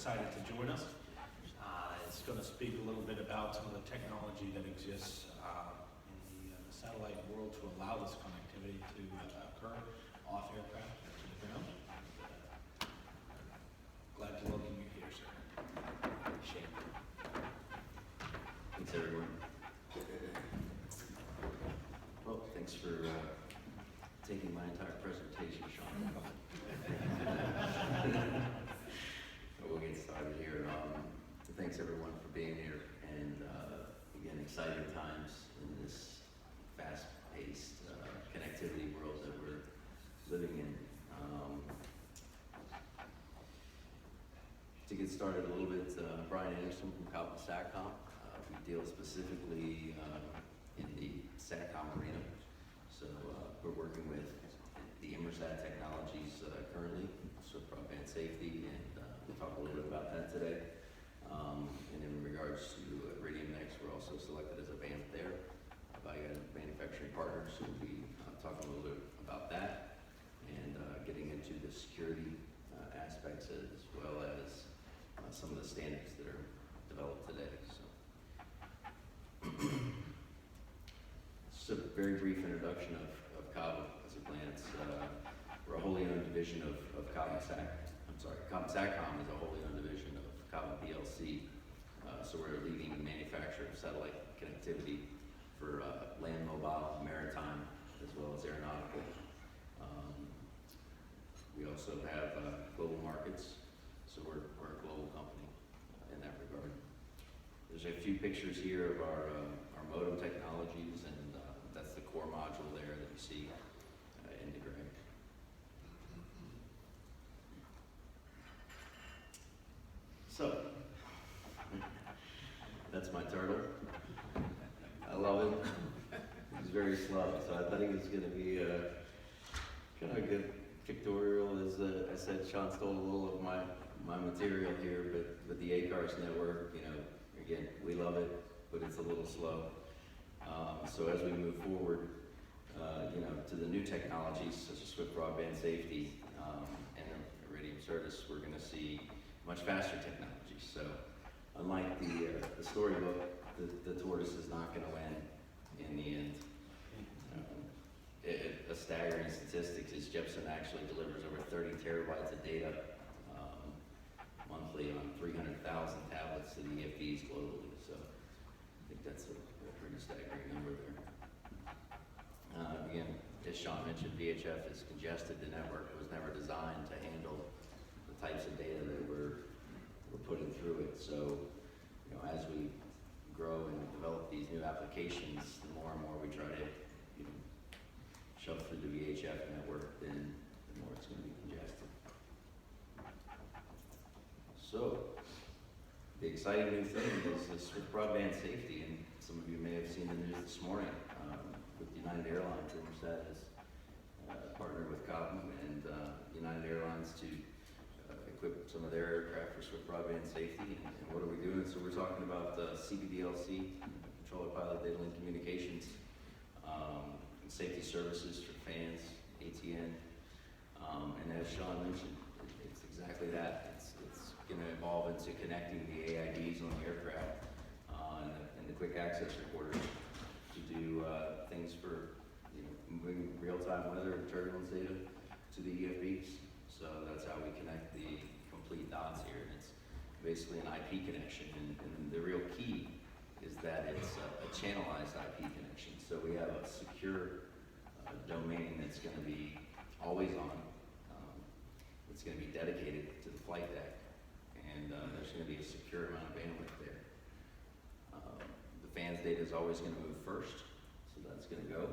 excited to join us. It's going to speak a little bit about some of the technology that exists in the satellite world to allow this connectivity to occur off aircraft to the ground. Glad to welcome you here, sir. Shane. Thanks, everyone. Well, thanks for taking my entire presentation, Sean. We'll get started here. Thanks, everyone, for being here. And again, exciting times in this fast-paced connectivity world that we're living in. To get started a little bit, Brian Anderson from Calvin Satcom. We deal specifically in the Satcom arena. So we're working with the Inmarsat technologies currently, so broadband safety, and we'll talk a little bit about that today. And in regards to Iridium Next, we're also selected as a BAMP there by a manufacturing partner, so we'll be talking a little bit about that and getting into the security aspects as well as some of the standards that are developed today. So, just a very brief introduction of Cobham as a glance. We're a wholly owned division of Cobham Satcom is a wholly owned division of Cobham PLC. So we're a leading manufacturer of satellite connectivity for land mobile, maritime, as well as aeronautical. We also have global markets, so we're a global company in that regard. There's a few pictures here of our modem technologies, and that's the core module there that you see in the gray. So, that's my turtle. I love him. He's very slow, so I think it's going to be kind of a good pictorial. As I said, Sean stole a little of my material here, but the ACARS network, you know, again, we love it, but it's a little slow. So as we move forward, you know, to the new technologies such as Swift Broadband Safety and Iridium Certus, we're going to see much faster technology. So unlike the storybook, the tortoise is not going to win in the end. A staggering statistic is Jeppsen actually delivers over 30 terabytes of data monthly on 300,000 tablets to the EFDs globally. So I think that's a pretty staggering number there. Again, as Sean mentioned, VHF is congested. The network was never designed to handle the types of data that we're putting through it. So, you know, as we grow and develop these new applications, the more and more we try to, you know, shove through the VHF network, then the more it's going to be congested. So, the exciting new thing is this with broadband safety, and some of you may have seen the news this morning with United Airlines. Inmarsat has partnered with Cobham and United Airlines to equip some of their aircraft for Swift Broadband Safety. And what are we doing? So we're talking about CPDLC, Controller Pilot Data Link Communications, safety services for fans, ATN, and as Sean mentioned, it's exactly that. It's going to evolve into connecting the AIDs on the aircraft and the quick access recorders to do things for, you know, moving real-time weather and turbulence data to the EFBs. So that's how we connect the complete dots here. And it's basically an IP connection, and the real key is that it's a channelized IP connection. So we have a secure domain that's going to be always on. It's going to be dedicated to the flight deck, and there's going to be a secure amount of bandwidth there. The fans data is always going to move first, so that's going to go.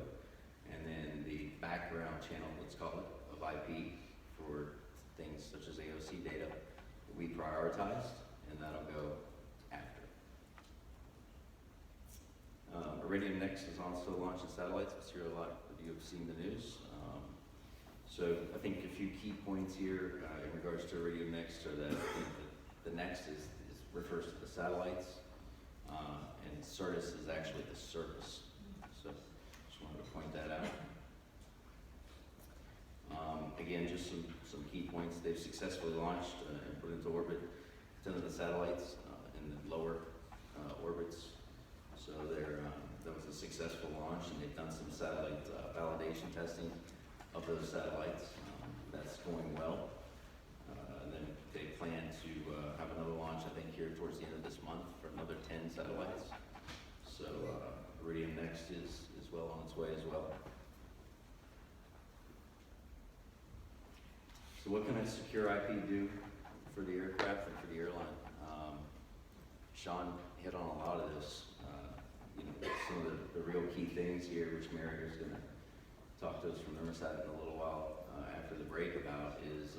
And then the background channel, let's call it, of IP for things such as AOC data, we prioritized, and that'll go after. Iridium Next is also launching satellites. I'm sure a lot of you have seen the news. So I think a few key points here in regards to Iridium Next are that the Next refers to the satellites, and Certus is actually the service. So just wanted to point that out. Again, just some key points. They've successfully launched and put into orbit 10 of the satellites in the lower orbits. So that was a successful launch, and they've done some satellite validation testing of those satellites. That's going well. And then they plan to have another launch, I think, here towards the end of this month for another 10 satellites. So Iridium Next is well on its way as well. So what can a secure IP do for the aircraft and for the airline? Sean hit on a lot of this. Some of the real key things here, which Mary is going to talk to us from Inmarsat in a little while after the break about, is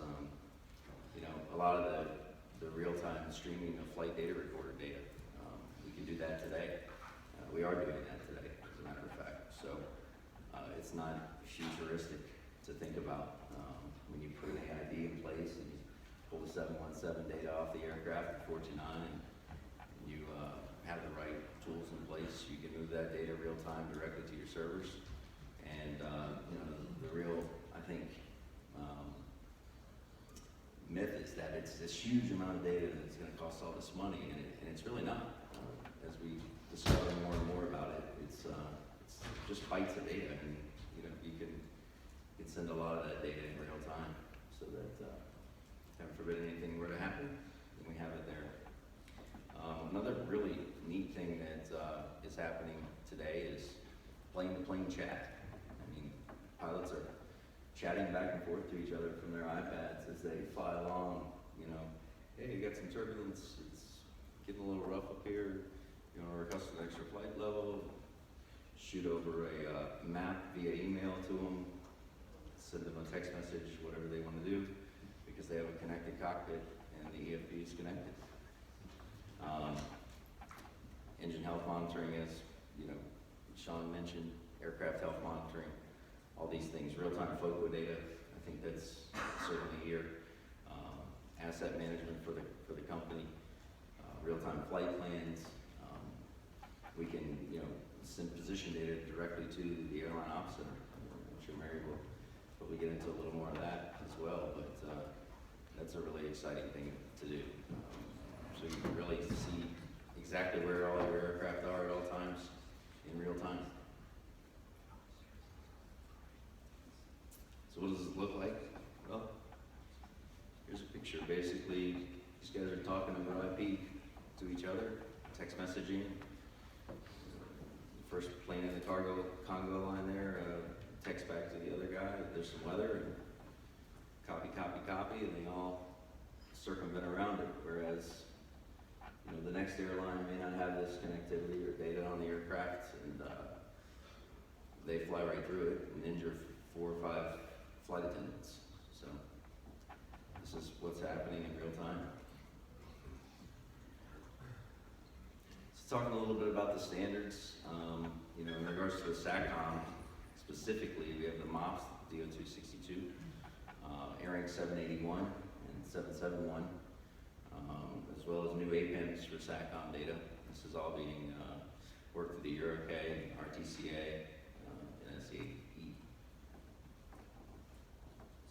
a lot of the real-time streaming of flight data recorder data. We can do that today. We are doing that today, as a matter of fact. So it's not futuristic to think about when you put an AID in place and you pull the 717 data off the aircraft at 429 and you have the right tools in place. You can move that data real time directly to your servers. And the real, I think, myth is that it's this huge amount of data that's going to cost all this money, and it's really not. As we discover more and more about it, it's just bytes of data, and you can send a lot of that data in real time, so that heaven forbid anything were to happen, then we have it there. Another really neat thing that is happening today is plane-to-plane chat. I mean, pilots are chatting back and forth to each other from their iPads as they fly along. Hey, you got some turbulence, it's getting a little rough up here. You want to request an extra flight level? Shoot over a map via email to them, send them a text message, whatever they want to do, because they have a connected cockpit and the EFB is connected. Engine health monitoring, as Sean mentioned, aircraft health monitoring, all these things, real-time FOCO data. I think that's certainly here. Asset management for the company, real-time flight plans. We can send position data directly to the airline ops center. I'm sure Mary will probably get into a little more of that as well, but that's a really exciting thing to do. So you can really see exactly where all your aircraft are at all times in real time. So what does it look like? Well, here's a picture. Basically, these guys are talking over IP to each other, text messaging. First plane in the Congo line there, text back to the other guy that there's some weather, and copy, and they all circumvent around it. Whereas, the next airline may not have this connectivity or data on the aircraft, and they fly right through it and injure 4 or 5 flight attendants. So this is what's happening in real time. So talking a little bit about the standards, in regards to the SATCOM specifically, we have the MOPS, DO-262, ARINC 781 and 771, as well as new APIMs for SATCOM data. This is all being worked through the EUROCAE, RTCA, and SAE.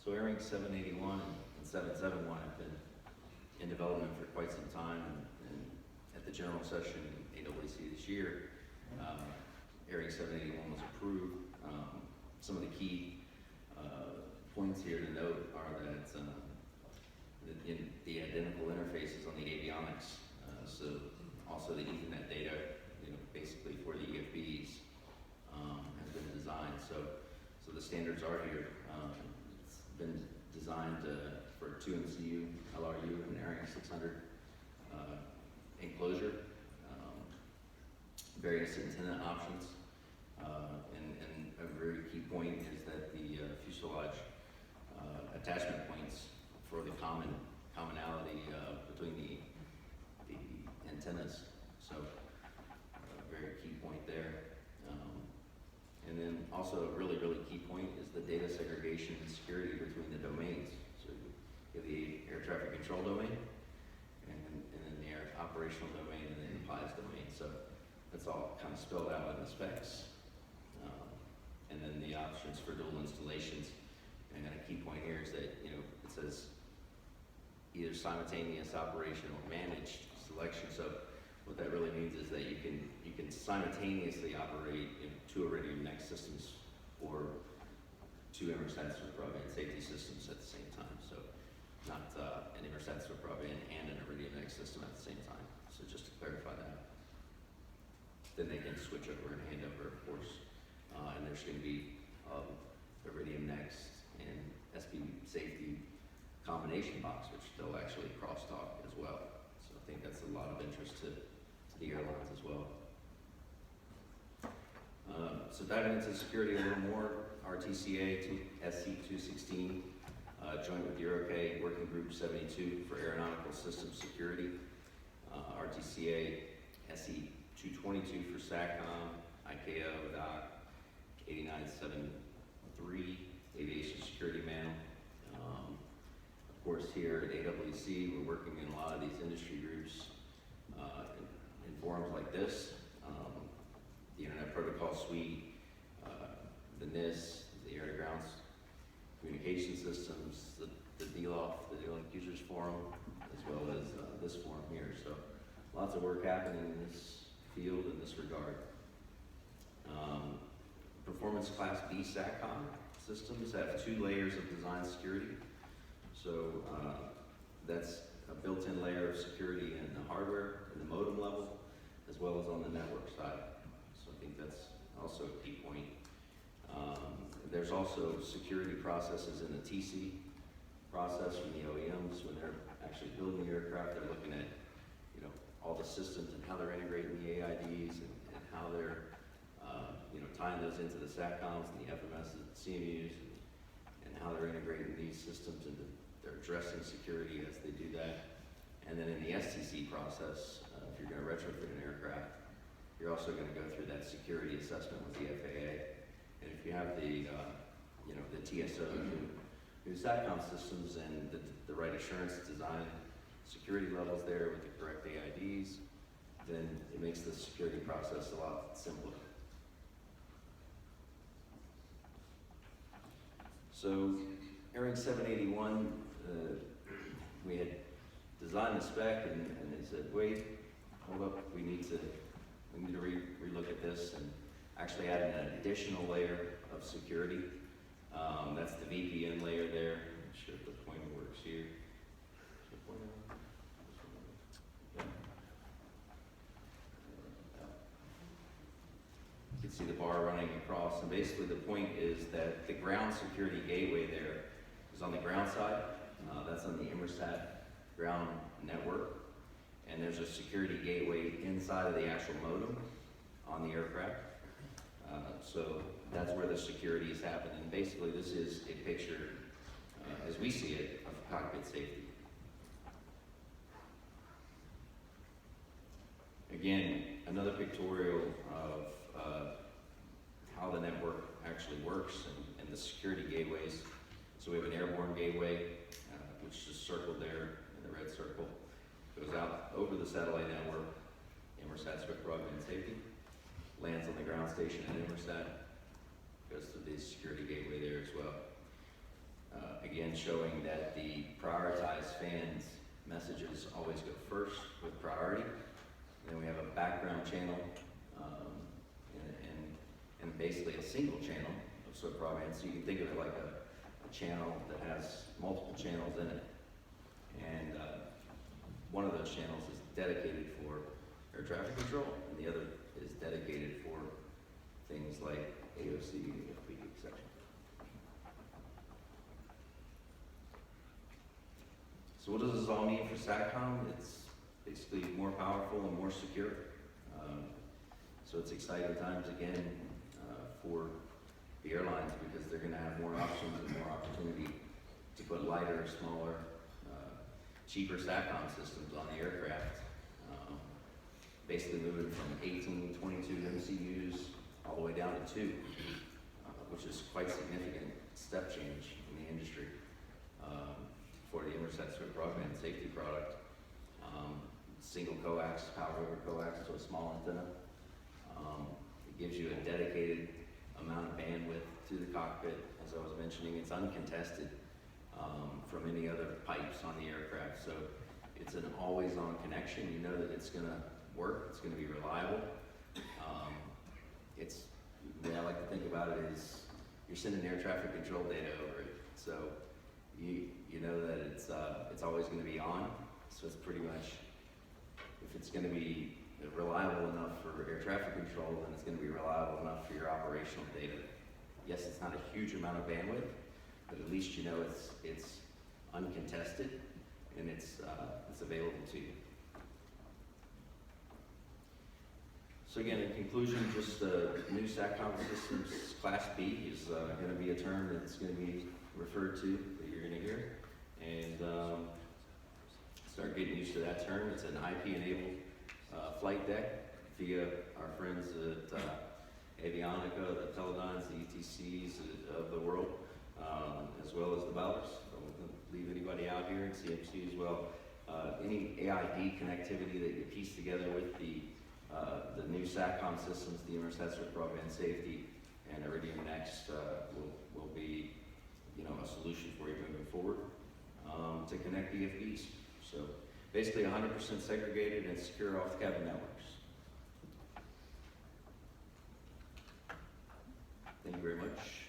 So ARINC 781 and 771 have been in development for quite some time, and at the general session in AAC this year, ARINC 781 was approved. Some of the key points here to note are that the identical interfaces on the avionics, so also the Ethernet data, basically for the EFBs, has been designed. So the standards are here. It's been designed for 2MCU, LRU, and ARINC 600 enclosure, various antenna options, and a very key point is that the fuselage attachment points for the commonality between the antennas. So a very key point there. And then also a really, really key point is the data segregation and security between the domains. So you have the air traffic control domain, and then the air operational domain, and then the PIES domain. So that's all kind of spelled out in the specs. And then the options for dual installations. And a key point here is that, it says either simultaneous operation or managed selection. So what that really means is that you can simultaneously operate two Iridium Next systems or two Inmarsat SWIFT broadband safety systems at the same time. So not an Inmarsat SWIFT broadband and an Iridium Next system at the same time. So just to clarify that. Then they can switch over and hand over, of course. And there's going to be Iridium Next and SB Safety combination box, which they'll actually crosstalk as well. So I think that's a lot of interest to the airlines as well. So diving into security a little more, RTCA SC216, joint with EuroK Working Group 72 for Aeronautical Systems Security, RTCA SE222 for SATCOM, ICAO, DOC 8973, Aviation Security Manual. Of course, here at AWC, we're working in a lot of these industry groups in forums like this, the Internet Protocol Suite, the NIST, the Air to Ground Communication Systems, the DLOF, the D-Link Users Forum, as well as this forum here. So lots of work happening in this field in this regard. Performance Class B SATCOM systems have 2 layers of design security. So that's a built-in layer of security in the hardware, in the modem level, as well as on the network side. So I think that's also a key point. There's also security processes in the TC process from the OEMs when they're actually building the aircraft. They're looking at, all the systems and how they're integrating the AIDs and how they're, tying those into the SATCOMs and the FMS and CMUs and how they're integrating these systems into, they're addressing security as they do that. And then in the STC process, if you're going to retrofit an aircraft, you're also going to go through that security assessment with the FAA. And if you have the, the TSO new SATCOM systems and the right assurance design security levels there with the correct AIDs, then it makes the security process a lot simpler. So, ARINC 781, we had designed the spec and they said, wait, hold up, we need to relook at this and actually add an additional layer of security. That's the VPN layer there. I'm not sure if the pointer works here. You can see the bar running across, and basically the point is that the ground security gateway there is on the ground side. That's on the Inmarsat ground network, and there's a security gateway inside of the actual modem on the aircraft. So that's where the security is happening. Basically, this is a picture, as we see it, of cockpit safety. Again, another pictorial of how the network actually works and the security gateways. So we have an airborne gateway, which is circled there in the red circle. Goes out over the satellite network, Inmarsat SWIFT broadband safety, lands on the ground station at Inmarsat, goes through the security gateway there as well. Again, showing that the prioritized fans messages always go first with priority. Then we have a background channel and basically a single channel of SWIFT broadband. So you can think of it like a channel that has multiple channels in it. And one of those channels is dedicated for air traffic control, and the other is dedicated for things like AOC, FP, etc. So what does this all mean for SATCOM? It's basically more powerful and more secure. So it's exciting times again for the airlines because they're going to have more options and more opportunity to put lighter, smaller, cheaper SATCOM systems on the aircraft. Basically moving from 18, 22 MCUs all the way down to 2, which is quite significant step change in the industry for the Inmarsat SWIFT broadband safety product. Single coax, power over coax to a small antenna. It gives you a dedicated amount of bandwidth to the cockpit. As I was mentioning, it's uncontested. from any other pipes on the aircraft. So it's an always-on connection. You know that it's going to work. It's going to be reliable. The way I like to think about it is you're sending air traffic control data over it. So you know that it's always going to be on. So it's pretty much, if it's going to be reliable enough for air traffic control, then it's going to be reliable enough for your operational data. Yes, it's not a huge amount of bandwidth, but at least you know it's uncontested and it's available to you. So again, in conclusion, just the new SATCOM systems Class B is going to be a term that's going to be referred to, that you're going to hear, and start getting used to that term. It's an IP-enabled flight deck via our friends at Avionica, the Teledynes, the ETCs of the world, as well as the Bowers. Don't leave anybody out here, and CMC as well. Any AID connectivity that you piece together with the new SATCOM systems, the Inmarsat Swift Broadband Safety, and Iridium Next will be, a solution for you moving forward to connect EFBs. So basically 100% segregated and secure off-the-cabin networks. Thank you very much.